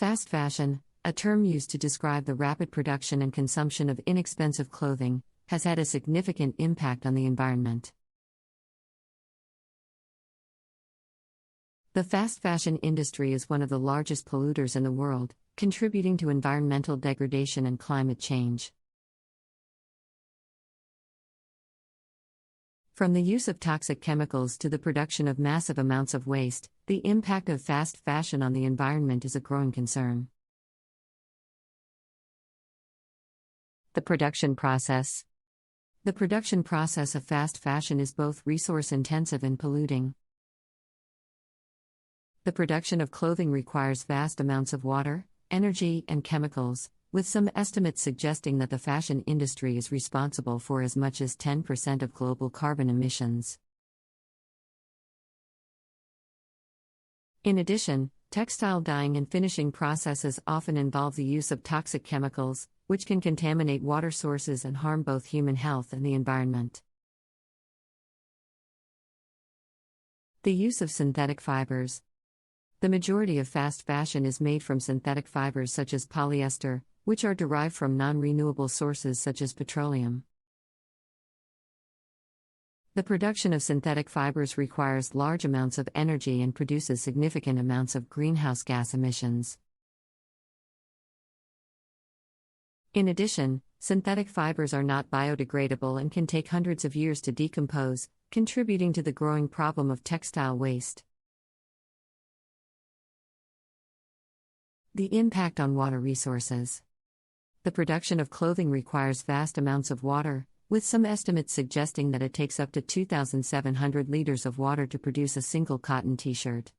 Fast fashion, a term used to describe the rapid production and consumption of inexpensive clothing, has had a significant impact on the environment. The fast fashion industry is one of the largest polluters in the world, contributing to environmental degradation and climate change. From the use of toxic chemicals to the production of massive amounts of waste, the impact of fast fashion on the environment is a growing concern. The production process. The production process of fast fashion is both resource-intensive and polluting. The production of clothing requires vast amounts of water, energy, and chemicals, with some estimates suggesting that the fashion industry is responsible for as much as 10% of global carbon emissions. In addition, textile dyeing and finishing processes often involve the use of toxic chemicals, which can contaminate water sources and harm both human health and the environment. The use of synthetic fibers. The majority of fast fashion is made from synthetic fibers such as polyester, which are derived from non-renewable sources such as petroleum. The production of synthetic fibers requires large amounts of energy and produces significant amounts of greenhouse gas emissions. In addition, synthetic fibers are not biodegradable and can take hundreds of years to decompose, contributing to the growing problem of textile waste. The impact on water resources. The production of clothing requires vast amounts of water, with some estimates suggesting that it takes up to 2,700 liters of water to produce a single cotton t-shirt.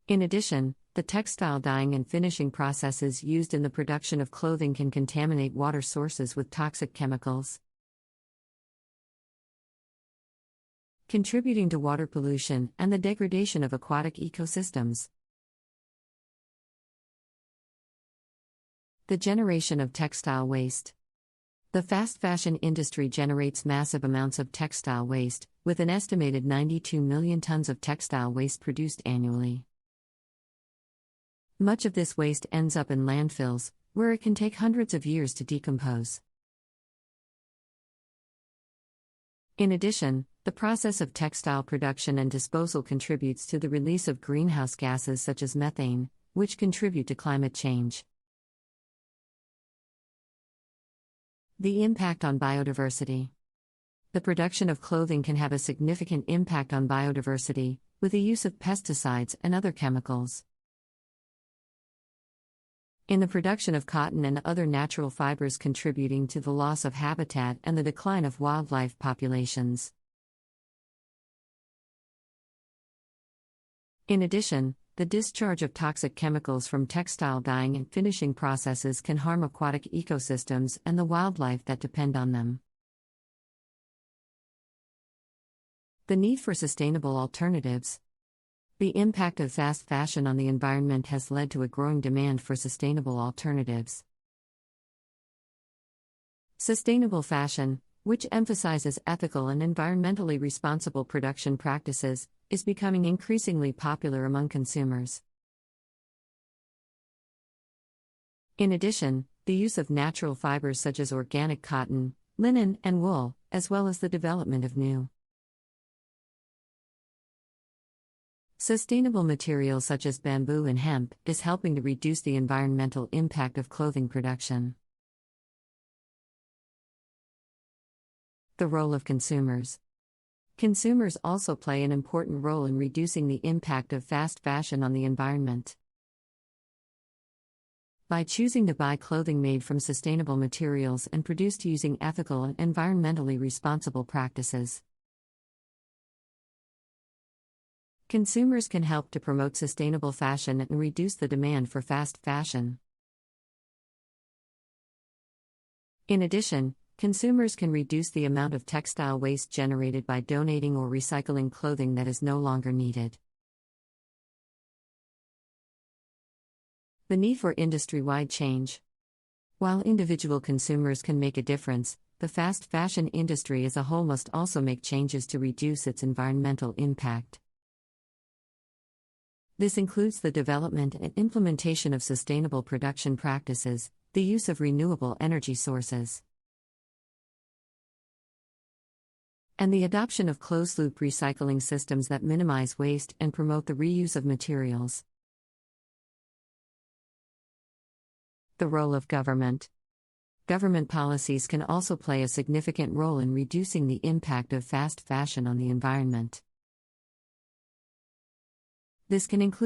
In addition, the textile dyeing and finishing processes used in the production of clothing can contaminate water sources with toxic chemicals, contributing to water pollution and the degradation of aquatic ecosystems. The generation of textile waste. The fast fashion industry generates massive amounts of textile waste, with an estimated 92 million tons of textile waste produced annually. Much of this waste ends up in landfills, where it can take hundreds of years to decompose. In addition, the process of textile production and disposal contributes to the release of greenhouse gases such as methane, which contribute to climate change. The impact on biodiversity. The production of clothing can have a significant impact on biodiversity, with the use of pesticides and other chemicals. In the production of cotton and other natural fibers, contributing to the loss of habitat and the decline of wildlife populations. In addition, the discharge of toxic chemicals from textile dyeing and finishing processes can harm aquatic ecosystems and the wildlife that depend on them. The need for sustainable alternatives. The impact of fast fashion on the environment has led to a growing demand for sustainable alternatives. Sustainable fashion, which emphasizes ethical and environmentally responsible production practices, is becoming increasingly popular among consumers. In addition, the use of natural fibers such as organic cotton, linen, and wool, as well as the development of new sustainable materials such as bamboo and hemp, is helping to reduce the environmental impact of clothing production. The role of consumers. Consumers also play an important role in reducing the impact of fast fashion on the environment. By choosing to buy clothing made from sustainable materials and produced using ethical and environmentally responsible practices, consumers can help to promote sustainable fashion and reduce the demand for fast fashion. In addition, consumers can reduce the amount of textile waste generated by donating or recycling clothing that is no longer needed. The need for industry-wide change. While individual consumers can make a difference, the fast fashion industry as a whole must also make changes to reduce its environmental impact. This includes the development and implementation of sustainable production practices, the use of renewable energy sources, and the adoption of closed-loop recycling systems that minimize waste and promote the reuse of materials. The role of government. Government policies can also play a significant role in reducing the impact of fast fashion on the environment. This can include